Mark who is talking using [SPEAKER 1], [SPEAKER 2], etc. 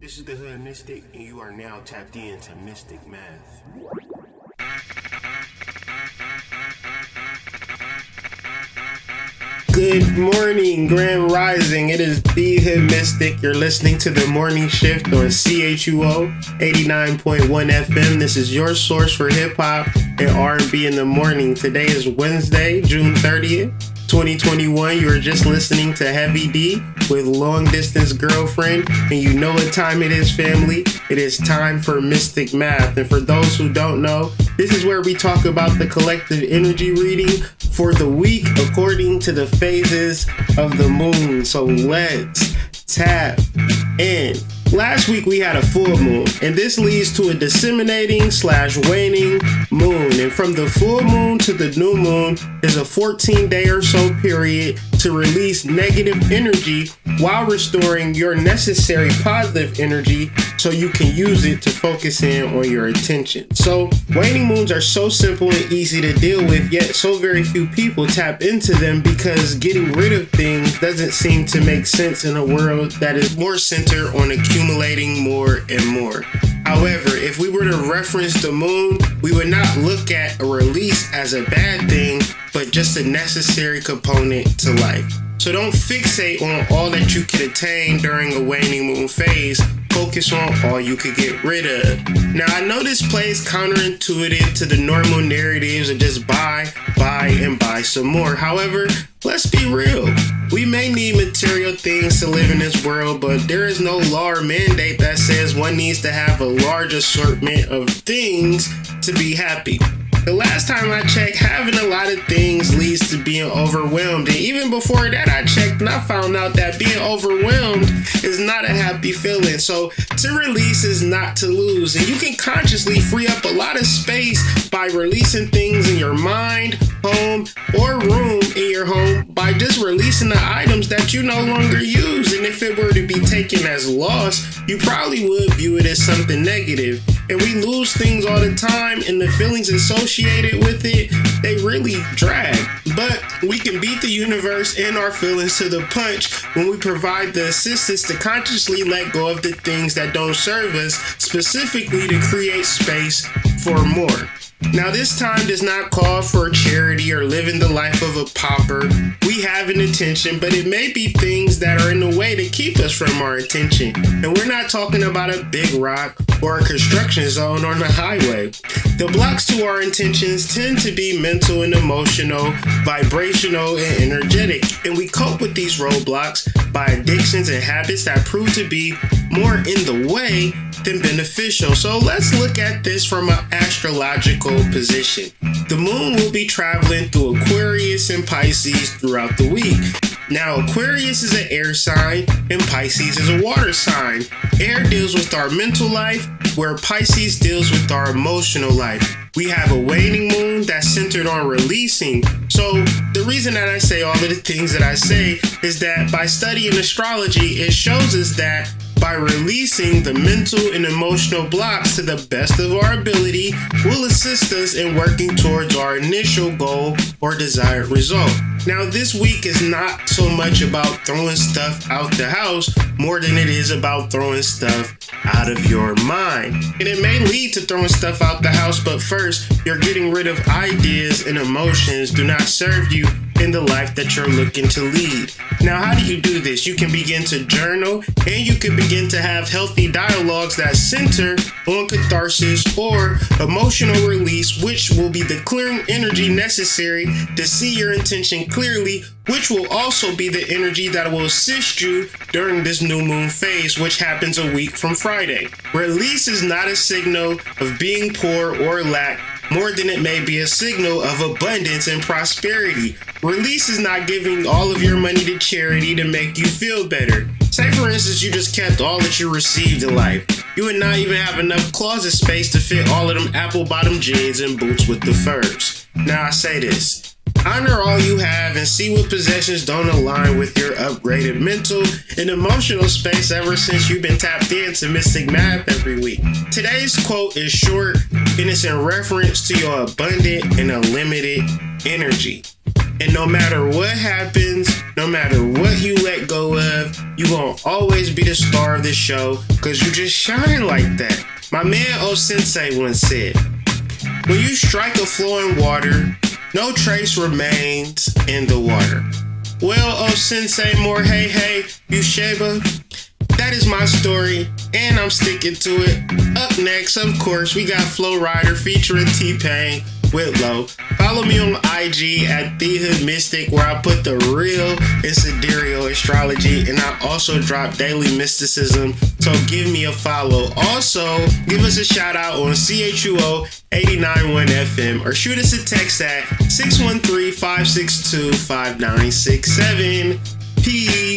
[SPEAKER 1] This is the Hood Mystikk, and you are now tapped into Mystikk Math. Good morning, Grand Rising. It is the Hood Mystikk. You're listening to the morning shift on CHUO 89.1 FM. This is your source for hip hop and R&B in the morning. Today is Wednesday, June 30th. 2021, you are just listening to Heavy D with Long Distance Girlfriend, and you know what time it is, family. It is time for Mystikk Math. And for those who don't know, this is where we talk about the collective energy reading for the week according to the phases of the moon. So let's tap in. Last week we had a full moon, and this leads to a disseminating / waning moon. And from the full moon to the new moon is a 14-day or so period to release negative energy while restoring your necessary positive energy so you can use it to focus in on your attention. So waning moons are so simple and easy to deal with, yet so very few people tap into them because getting rid of things doesn't seem to make sense in a world that is more centered on accumulating more and more. However, if we were to reference the moon, we would not look at a release as a bad thing, but just a necessary component to life. So don't fixate on all that you can attain during a waning moon phase. Focus on all you could get rid of. Now, I know this plays counterintuitive to the normal narratives of just buy, and buy some more. However, let's be real. We may need material things to live in this world, but there is no law or mandate that says one needs to have a large assortment of things to be happy. The last time I checked, having a lot of things leads to being overwhelmed. And even before that, I checked and I found out that being overwhelmed is not a happy feeling. So to release is not to lose. And you can consciously free up a lot of space by releasing things in your mind, home, or room in your home by just releasing the items that you no longer use. And if it were to be taken as loss, you probably would view it as something negative. And we lose things all the time, and the feelings associated with it, they really drag. But we can beat the universe and our feelings to the punch when we provide the assistance to consciously let go of the things that don't serve us, specifically to create space for more. Now, this time does not call for charity or living the life of a pauper. We have an intention, but it may be things that are in the way to keep us from our intention. And we're not talking about a big rock or a construction zone on the highway. The blocks to our intentions tend to be mental and emotional, vibrational and energetic. And we cope with these roadblocks by addictions and habits that prove to be more in the way than beneficial. So let's look at this from an astrological position. The moon will be traveling through Aquarius and Pisces throughout the week. Now, Aquarius is an air sign and Pisces is a water sign. Air deals with our mental life, where Pisces deals with our emotional life. We have a waning moon that's centered on releasing. So the reason that I say all of the things that I say is that by studying astrology, it shows us that by releasing the mental and emotional blocks to the best of our ability will assist us in working towards our initial goal or desired result. Now, this week is not so much about throwing stuff out the house more than it is about throwing stuff out of your mind. And it may lead to throwing stuff out the house, but first, you're getting rid of ideas and emotions do not serve you in the life that you're looking to lead. Now, how do you do this? You can begin to journal, and you can begin to have healthy dialogues that center on catharsis or emotional release, which will be the clearing energy necessary to see your intention clearly, which will also be the energy that will assist you during this new moon phase, which happens a week from Friday. Release is not a signal of being poor or lack, more than it may be a signal of abundance and prosperity. Release is not giving all of your money to charity to make you feel better. Say, for instance, you just kept all that you received in life. You would not even have enough closet space to fit all of them apple bottom jeans and boots with the furs. Now, I say this. Honor all you have and see what possessions don't align with your upgraded mental and emotional space ever since you've been tapped into Mystikk Math every week. Today's quote is short and it's in reference to your abundant and unlimited energy. And no matter what happens, no matter what you let go of, you gonna always be the star of this show because you just shine like that. My man O Sensei once said, when you strike a flowing water, no trace remains in the water. Well, O Sensei more hey, Yusheba, that is my story, and I'm sticking to it. Up next, of course, we got Flow Rider featuring T-Pain with Low. Follow me on IG at TheHoodMystikk, where I put the real and sidereal astrology, and I also drop daily mysticism, so give me a follow. Also, give us a shout out on CHUO 89.1 FM, or shoot us a text at 613-562-5967. Peace.